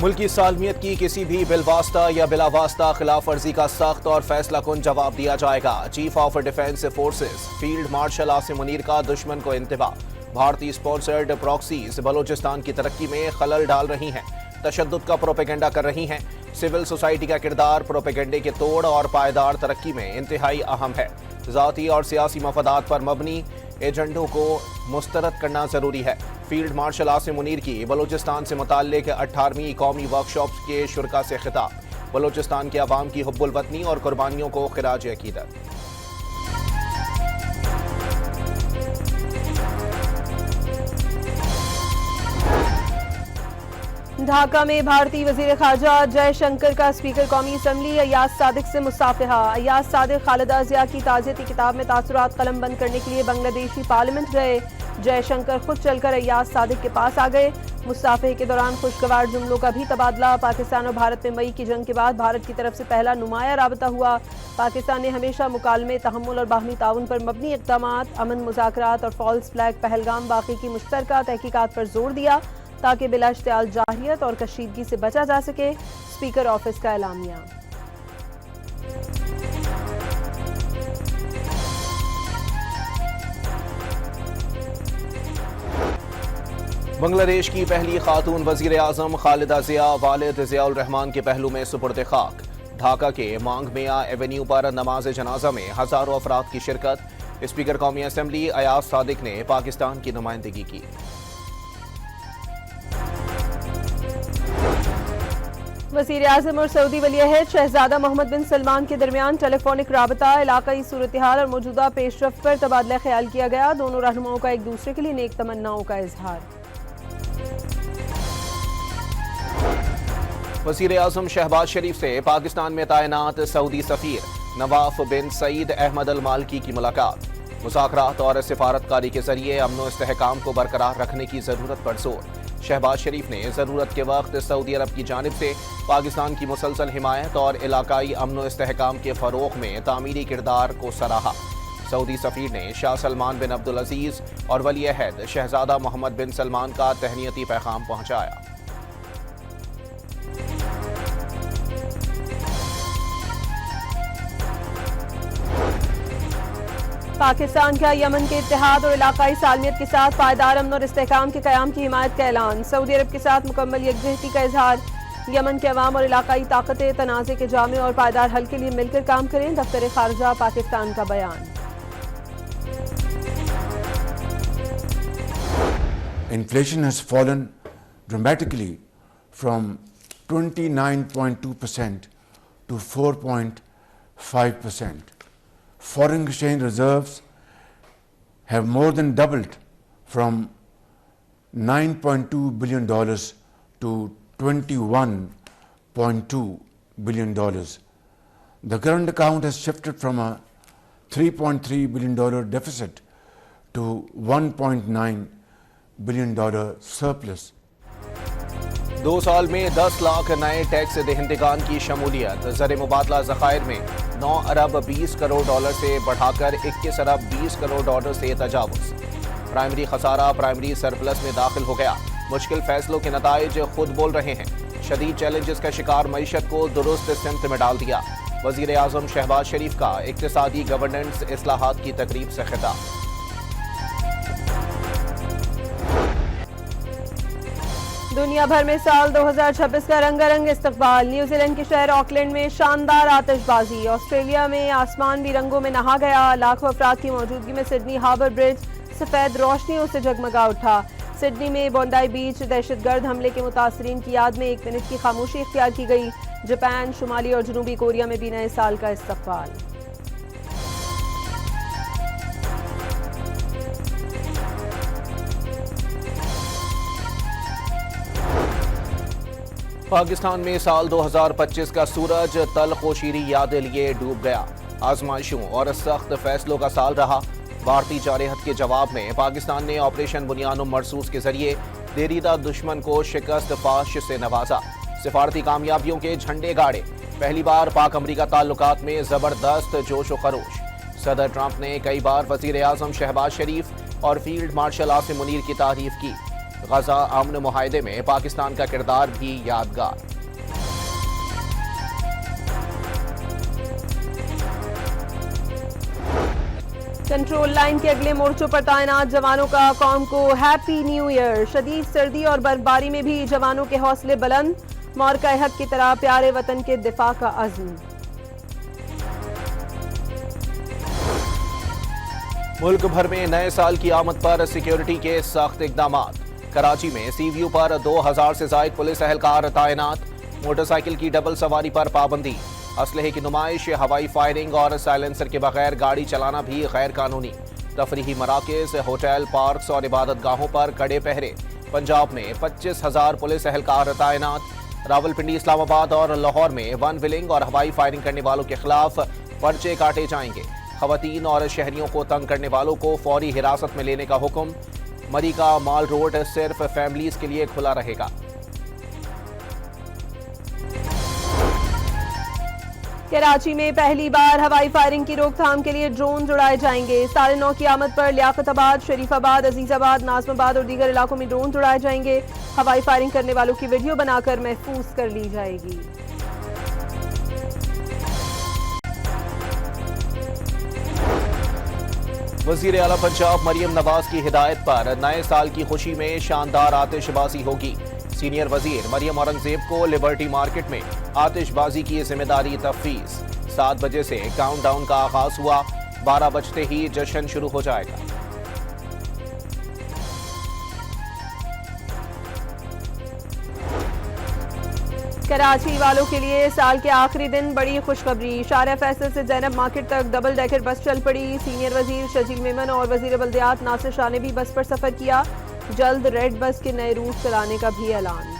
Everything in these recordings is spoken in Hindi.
मुल्की सालमियत की किसी भी बिलवास्ता या बिलावास्ता खिलाफ वर्जी का सख्त और फैसला कुन जवाब दिया जाएगा। Chief of defence forces field marshal Asim Munir का दुश्मन को इंतबा। भारतीय स्पॉन्सर्ड प्रॉक्सीज बलोचिस्तान की तरक्की में खलल डाल रही हैं, तशद्दुद का प्रोपेगेंडा कर रही हैं। सिविल सोसाइटी का किरदार प्रोपेगेंडे के तोड़ और पायदार तरक्की में इंतहाई अहम है। ज़ाती और सियासी मफादात पर मबनी एजेंडों को मुस्तरद करना जरूरी है। फील्ड मार्शल आसिम मुनीर की बलोचिस्तान से मुताल्लिक 18वीं कौमी वर्कशॉप के शुरका से खिताब। बलोचिस्तान के अवाम की हुब्बुल वतनी और कुर्बानियों को खिराज अकीदत। ढाका में भारतीय वजीर खारजा जयशंकर का स्पीकर कौमी असम्बली अयाज सादिक से मुसाफिहा। अयाज सादिक खालिदा जिया की ताज़ियती किताब में तासुरात कलम बंद करने के लिए बांग्लादेशी पार्लियामेंट गए। जयशंकर खुद चलकर अयाज सादिक के पास आ गए। मुसाफिहे के दौरान खुशगवार जुमलों का भी तबादला। पाकिस्तान और भारत में मई की जंग के बाद भारत की तरफ से पहला नुमाया राबता हुआ। पाकिस्तान ने हमेशा मुकालमे, तहम्मुल और बाहमी ताउन पर मबनी इक़दामात, अमन मुज़ाकरात और फॉल्स फ्लैग पहलगाम वाक़े की मुश्तरका तहकीकात पर जोर दिया ताकि बिला इश्तिआल जाहियत और कशीदगी से बचा जा सके। स्पीकर ऑफिस का एलामिया। बांग्लादेश की पहली खातून वजीर आजम खालिदा जिया वालिद जियाउल रहमान के पहलू में सुपुर्द खाक। ढाका के मांग मियां एवेन्यू पर नमाज जनाजा में हजारों अफराद की शिरकत। स्पीकर कौमी असम्बली अयाज सादिक ने पाकिस्तान की नुमाइंदगी की। वज़ीर आज़म और सऊदी वली अहद शहजादा मोहम्मद बिन सलमान के दरमियान टेलीफोनिक राबता, इलाकाई सूरत हाल और मौजूदा पेशरफ्त पर तबादला ख्याल किया गया। दोनों रहनुमाओं का एक दूसरे के लिए नेक तमन्नाओं का इजहार। वज़ीर आज़म शहबाज शरीफ से पाकिस्तान में तैनात सऊदी सफीर नवाफ बिन सईद अहमद अल मालकी की मुलाकात। मुज़ाकरात और सिफारतकारी के जरिए अमन व इस्तेहकाम को बरकरार रखने की जरूरत पर जोर। शहबाज शरीफ ने जरूरत के वक्त सऊदी अरब की जानिब से पाकिस्तान की मुसलसल हिमायत और इलाकाई अमन व इस्तेहकाम के फरोग में तामीरी किरदार को सराहा। सऊदी सफीर ने शाह सलमान बिन अब्दुल अजीज और वली अहद शहजादा मोहम्मद बिन सलमान का तहनीती पैगाम पहुंचाया। पाकिस्तान का यमन के इत्तेहाद और इलाकाई सालमियत के साथ पायदार अमन और इस्तेहकाम के क़याम की हिमायत का ऐलान। सऊदी अरब के साथ मुकम्मल यकजहती का इजहार। यमन के अवाम और इलाकाई ताकतें तनाज़े के जामे और पायदार हल के लिए मिलकर काम करें। दफ्तर खारजा पाकिस्तान का बयान। Inflation has fallen dramatically from 29.2% to 4.5%. Foreign exchange reserves have more than doubled from $9.2 billion to $21.2 billion. The current account has shifted from a $3.3 billion deficit to $1.9 billion surplus. 2 साल में 10 लाख नए टैक्स देहंदगान की शमूलियत। ज़र मुबादला ज़खायर में 9 अरब 20 करोड़ डॉलर से बढ़ाकर 21 अरब 20 करोड़ डॉलर से तजावुज़। प्राइमरी खसारा प्राइमरी सरप्लस में दाखिल हो गया। मुश्किल फैसलों के नताइज खुद बोल रहे हैं। शदीद चैलेंजेस का शिकार मईशत को दुरुस्त सिमत में डाल दिया। वज़ीर आज़म शहबाज शरीफ का इक्तिसादी गवर्नेंस इस्लाहात की तकरीब से खिताब। दुनिया भर में साल 2026 का रंगारंग इस्तकबाल। न्यूजीलैंड के शहर ऑकलैंड में शानदार आतिशबाजी। ऑस्ट्रेलिया में आसमान भी रंगों में नहा गया। लाखों अफराद की मौजूदगी में सिडनी हार्बर ब्रिज सफेद रोशनियों से जगमगा उठा। सिडनी में बोंडाई बीच दहशतगर्द हमले के मुतासरीन की याद में 1 मिनट की खामोशी इख्तियार की गई। जापान, शुमाली और जनूबी कोरिया में भी नए साल का इस्तकबाल। पाकिस्तान में साल 2025 का सूरज तल्ख व शीरी यादें लिए डूब गया। आजमाइशों और सख्त फैसलों का साल रहा। भारतीय जारहत के जवाब में पाकिस्तान ने ऑपरेशन बुनियाद मरसूस के जरिए देरीदा दुश्मन को शिकस्त फाश से नवाजा। सिफारती कामयाबियों के झंडे गाड़े। पहली बार पाक अमरीका ताल्लुकात में जबरदस्त जोश व खरोश। सदर ट्रंप ने कई बार वजीर आजम शहबाज शरीफ और फील्ड मार्शल आसिम मुनीर की तारीफ की। गजा अमन मुआहदे में पाकिस्तान का किरदार भी यादगार। कंट्रोल लाइन के अगले मोर्चों पर तैनात जवानों का कौम को हैप्पी न्यू ईयर। शदीद सर्दी और बर्फबारी में भी जवानों के हौसले बुलंद, मौरका हक की तरह प्यारे वतन के दिफा का अज़्म। मुल्क भर में नए साल की आमद पर सिक्योरिटी के सख्त इकदाम। कराची में सीवीयू पर 2000 से ज्यादा पुलिस एहलकार तैनात। मोटरसाइकिल की डबल सवारी पर पाबंदी। असलहे की नुमाइश, हवाई फायरिंग और साइलेंसर के बगैर गाड़ी चलाना भी गैर कानूनी। तफरीही मराकज़, होटल, पार्क्स और इबादत गाहों पर कड़े पहरे। पंजाब में 25,000 पुलिस एहलकार तैनात। रावलपिंडी, इस्लामाबाद और लाहौर में वन विलिंग और हवाई फायरिंग करने वालों के खिलाफ पर्चे काटे जाएंगे। खवातीन और शहरियों को तंग करने वालों को फौरी हिरासत में लेने का हुक्म। मरी का माल रोड सिर्फ फैमिलीज के लिए खुला रहेगा। कराची में पहली बार हवाई फायरिंग की रोकथाम के लिए ड्रोन उड़ाए जाएंगे। 9:30 की आमद पर लियाकताबाद, शरीफाबाद, अजीजाबाद, नाजमाबाद और दीगर इलाकों में ड्रोन उड़ाए जाएंगे। हवाई फायरिंग करने वालों की वीडियो बनाकर महफूज कर ली जाएगी। वजीर आला पंजाब मरियम नवाज की हिदायत पर नए साल की खुशी में शानदार आतिशबाजी होगी। सीनियर वजीर मरियम औरंगजेब को लिबर्टी मार्केट में आतिशबाजी की जिम्मेदारी तफवीज। 7 बजे से काउंटडाउन का आगाज हुआ। 12 बजते ही जश्न शुरू हो जाएगा। कराची वालों के लिए साल के आखिरी दिन बड़ी खुशखबरी। शारिया फैसल से जैनब मार्केट तक डबल डेकर बस चल पड़ी। सीनियर वजीर शजील मेमन और वजीर बल्दियात नासिर शाह ने भी बस पर सफर किया। जल्द रेड बस के नए रूट चलाने का भी ऐलान।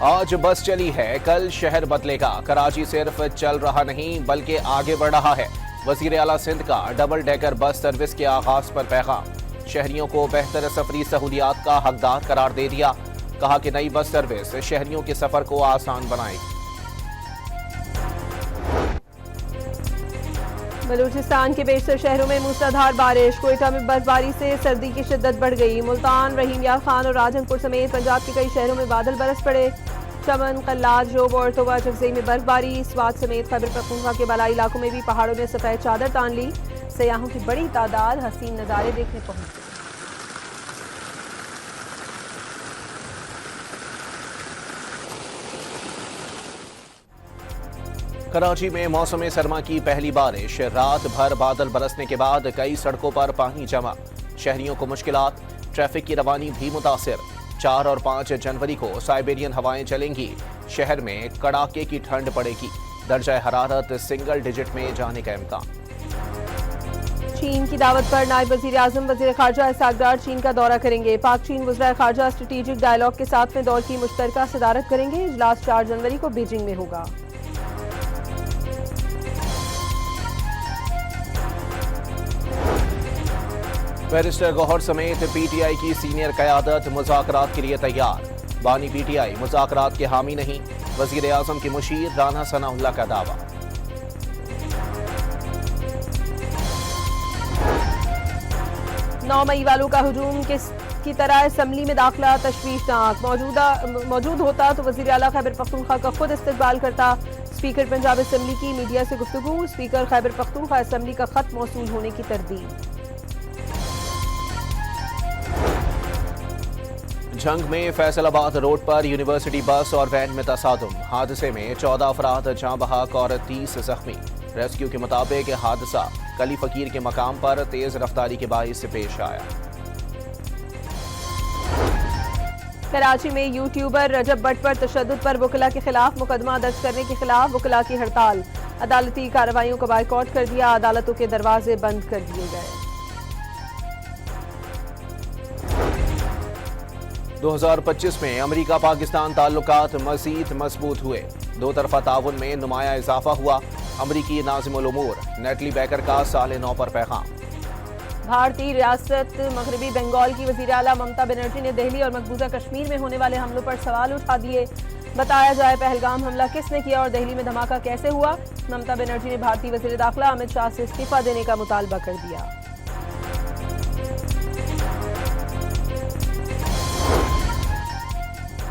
आज बस चली है, कल शहर बदलेगा। कराची सिर्फ चल रहा नहीं बल्कि आगे बढ़ रहा है। वजीर आला सिंध का डबल डेकर बस सर्विस के आगाज पर पैगाम। शहरियों को बेहतर सफरी सहूलियात का हकदार करार दे दिया। कहा कि नई बस सर्विस शहरियों के सफर को आसान बनाएगी। बलूचिस्तान के बेशतर शहरों में मूसलाधार बारिश। कोयटा में बर्फबारी से सर्दी की शिद्दत बढ़ गई। मुल्तान, रहीम यार खान और राजनपुर समेत पंजाब के कई शहरों में बादल बरस पड़े। चमन, कल्लार, जोब और तोबा जगजई में बर्फबारी। स्वात समेत खैबर पख्तूनख्वा के बलाई इलाकों में भी पहाड़ों ने सफेद चादर तान ली। सयाहों की बड़ी तादाद हसीन नज़ारे देखने पहुंची। कराची में मौसम सरमा की पहली बारिश। रात भर बादल बरसने के बाद कई सड़कों पर पानी जमा। शहरियों को मुश्किलात। ट्रैफिक की रवानी भी मुतासिर। 4 और 5 जनवरी को साइबेरियन हवाएं चलेंगी। शहर में कड़ाके की ठंड पड़ेगी। दर्जा हरारत सिंगल डिजिट में जाने का इम्कान। चीन की दावत पर नायब वजीर आजम वजीर खारजा इसहाक डार चीन का दौरा करेंगे। पाक चीन वज़ीर खारजा स्ट्रेटेजिक डायलॉग के 7वें दौर की मुश्तरका सदारत करेंगे। इजलास 4 जनवरी को बीजिंग में होगा। बैरिस्टर गौहर समेत पीटीआई की सीनियर क़यादत मुज़ाकरात के लिए तैयार। बानी पीटीआई मुज़ाकरात के हामी नहीं। वज़ीर आज़म की मुशीर राना सनाउल्लाह का दावा। 9 मई वालों का हुजूम की तरह असम्बली में दाखिला तशवीशनाक। मौजूद होता तो वज़ीर आला खैबर पख्तूनख्वा का खुद इस्तकबाल करता। स्पीकर पंजाब असम्बली की मीडिया से गुफ्तगू। स्पीकर खैबर पख्तूनख्वा असम्बली का खत मौसूल होने की तरदीद। जंग में फैसलाबाद रोड पर यूनिवर्सिटी बस और वैन में तसादुम। हादसे में 14 अफराद जाँ बहक और 30 जख्मी। रेस्क्यू के मुताबिक हादसा कली फकीर के मकाम पर तेज रफ्तारी के बाइस से पेश आया। कराची में यूट्यूबर रजब भट्ट पर तशद्दुद पर वकला के खिलाफ मुकदमा दर्ज करने के खिलाफ वकला की हड़ताल। अदालती कार्रवाइयों को बायकॉट कर दिया। अदालतों के दरवाजे बंद कर दिए गए। 2025 में अमेरिका पाकिस्तान ताल्लुकात मज़ीद मजबूत हुए। 2 तरफा ताउन में नुमाया इजाफा हुआ। अमरीकी नाज़िमुल उमूर नेटली बैकर का साल 9 पर पैगाम। भारतीय रियासत मगरबी बंगाल की वज़ीर आला ममता बनर्जी ने दिल्ली और मकबूजा कश्मीर में होने वाले हमलों पर सवाल उठा दिए। बताया जाए पहलगाम हमला किसने किया और दिल्ली में धमाका कैसे हुआ। ममता बनर्जी ने भारतीय वजीर दाखिला अमित शाह से इस्तीफा देने का मुतालबा कर दिया।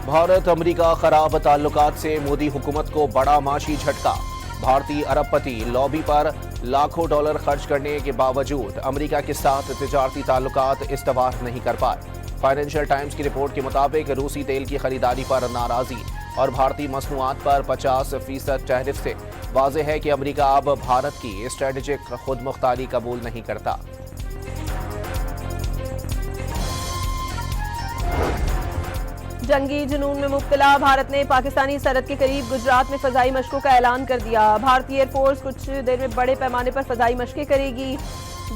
भारत अमेरिका खराब ताल्लुकात से मोदी हुकूमत को बड़ा माशी झटका। भारतीय अरबपति लॉबी पर लाखों डॉलर खर्च करने के बावजूद अमेरिका के साथ तिजारती ताल्लुकात इस्तवार नहीं कर पाए। फाइनेंशियल टाइम्स की रिपोर्ट के मुताबिक रूसी तेल की खरीदारी पर नाराजगी और भारतीय मसनूआत पर 50% टैरिफ से वाज़ेह है कि अमेरिका अब भारत की स्ट्रेटेजिक खुदमुख्तारी कबूल नहीं करता। जंगी जुनून में मुब्तला भारत ने पाकिस्तानी सरहद के करीब गुजरात में फजाई मशकों का ऐलान कर दिया। भारतीय एयरफोर्स कुछ देर में बड़े पैमाने पर फजाई मशकें करेगी।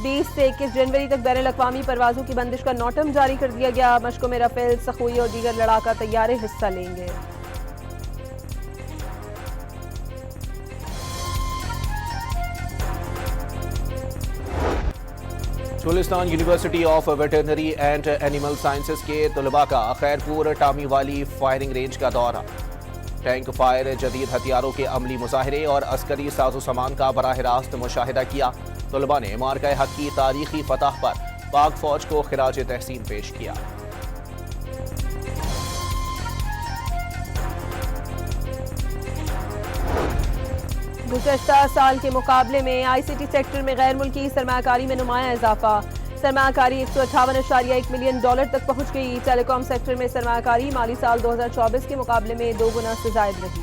20 से 21 जनवरी तक बैनुल अक़वामी परवाजों की बंदिश का नोटम जारी कर दिया गया। मशकों में राफेल, सखोई और दीगर लड़ाका तैयारे हिस्सा लेंगे। Cholistan university of veterinary and animal sciences के तलबा का खैरपुर टामी वाली फायरिंग रेंज का दौरा। टैंक फायर, जदीद हथियारों के अमली मुजाहरे और अस्करी साजो सामान का बराह रास्त मुशाहिदा किया। तलबा ने मार्का हक की तारीखी फतह पर पाक फौज को खिराज तहसीन पेश किया। गुज़श्ता साल के मुकाबले में ICT सेक्टर में गैर मुल्की सरमायाकारी में नुमाया इजाफा। सरमायाकारी 158.1 मिलियन डॉलर तक पहुंच गई। टेलीकॉम सेक्टर में सरमायाकारी माली साल 2024 के मुकाबले में 2 गुना से जायद रही।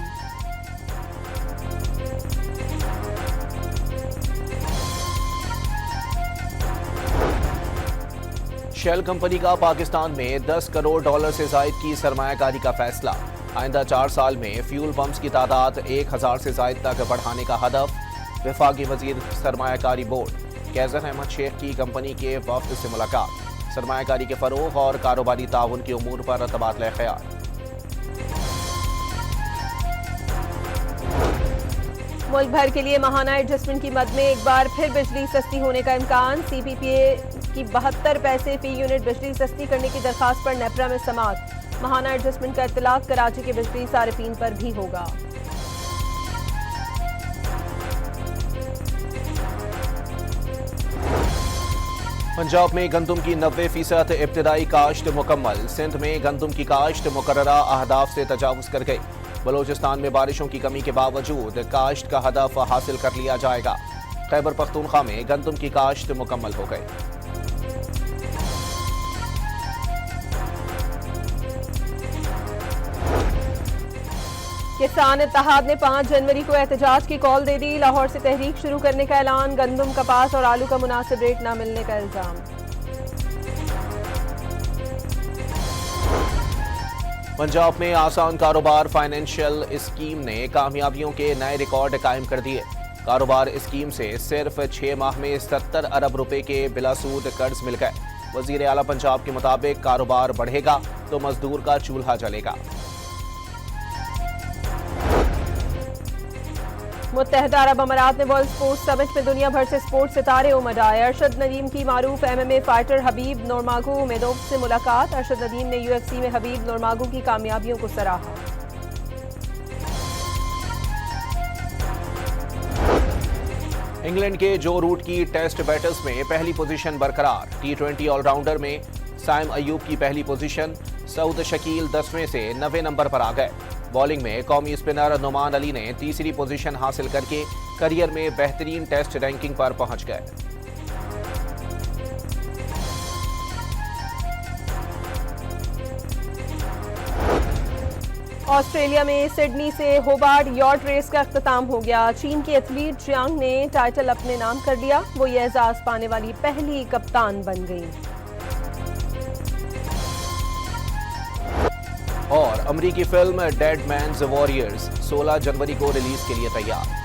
शेल कंपनी का पाकिस्तान में 10 करोड़ डॉलर से जायद की सरमायाकारी का फैसला। आइंदा 4 साल में फ्यूल पंप्स की तादाद 1000 से जायद तक बढ़ाने का हदफ। वफाकी वजीर सरमायाकारी बोर्ड कैसर अहमद शेख की कंपनी के वफ्द से मुलाकात। सरमायाकारी के फरोग और कारोबारी ताउन के उमूर पर तबादला ख्याल। मुल्क भर के लिए माहाना एडजस्टमेंट की मद में एक बार फिर बिजली सस्ती होने का इम्कान। CPPA की 72 पैसे फी यूनिट बिजली सस्ती करने की दरखास्त पर नेपरा में समाअत। माहाना एडजस्टमेंट का इत्तलाक कराची के बिजली सारिफीन पर भी होगा। पंजाब में गंदम की 90% इब्तदाई काश्त मुकम्मल। सिंध में गंदम की काश्त मुकर्ररा अहदाफ से तजावुज कर गई। बलोचिस्तान में बारिशों की कमी के बावजूद काश्त का हदफ हासिल कर लिया जाएगा। खैबर पख्तूनख्वा में गंदम की काश्त मुकम्मल हो गई। किसान इत्तेहाद ने 5 जनवरी को एहतजाज की कॉल दे दी। लाहौर से तहरीक शुरू करने का ऐलान। गंदम, कपास और आलू का मुनासिब रेट न मिलने का इल्जाम। पंजाब में आसान कारोबार फाइनेंशियल स्कीम ने कामयाबियों के नए रिकॉर्ड कायम कर दिए। कारोबार स्कीम से सिर्फ 6 माह में 70 अरब रुपए के बिलासूद कर्ज मिल गए। वजीर आला पंजाब के मुताबिक कारोबार बढ़ेगा तो मजदूर का चूल्हा जलेगा। मुत्तहदा अरब अमारात में वर्ल्ड स्पोर्ट्स समिट में दुनिया भर से स्पोर्ट्स सितारे उमड़ आए। अरशद नदीम की मारूफ MMA फाइटर हबीब नूरमागोमेदोव से मुलाकात। अरशद नदीम ने UFC में हबीब नूरमागो की कामयाबियों को सराहा। इंग्लैंड के जो रूट की टेस्ट बैटल्स में पहली पोजीशन बरकरार। T20 ऑलराउंडर में साइम अयूब की पहली पोजीशन। सऊद शकील 10वें से 9वें नंबर पर आ गए। बॉलिंग में कौमी स्पिनर नुमान अली ने तीसरी पोजीशन हासिल करके करियर में बेहतरीन टेस्ट रैंकिंग पर पहुंच गए। ऑस्ट्रेलिया में सिडनी से होबार्ट यॉर्ट रेस का अख्ताम हो गया। चीन की एथलीट जियांग ने टाइटल अपने नाम कर लिया। वो ये एजाज पाने वाली पहली कप्तान बन गई। और अमरीकी फिल्म डेड मैन्स वॉरियर्स 16 जनवरी को रिलीज के लिए तैयार।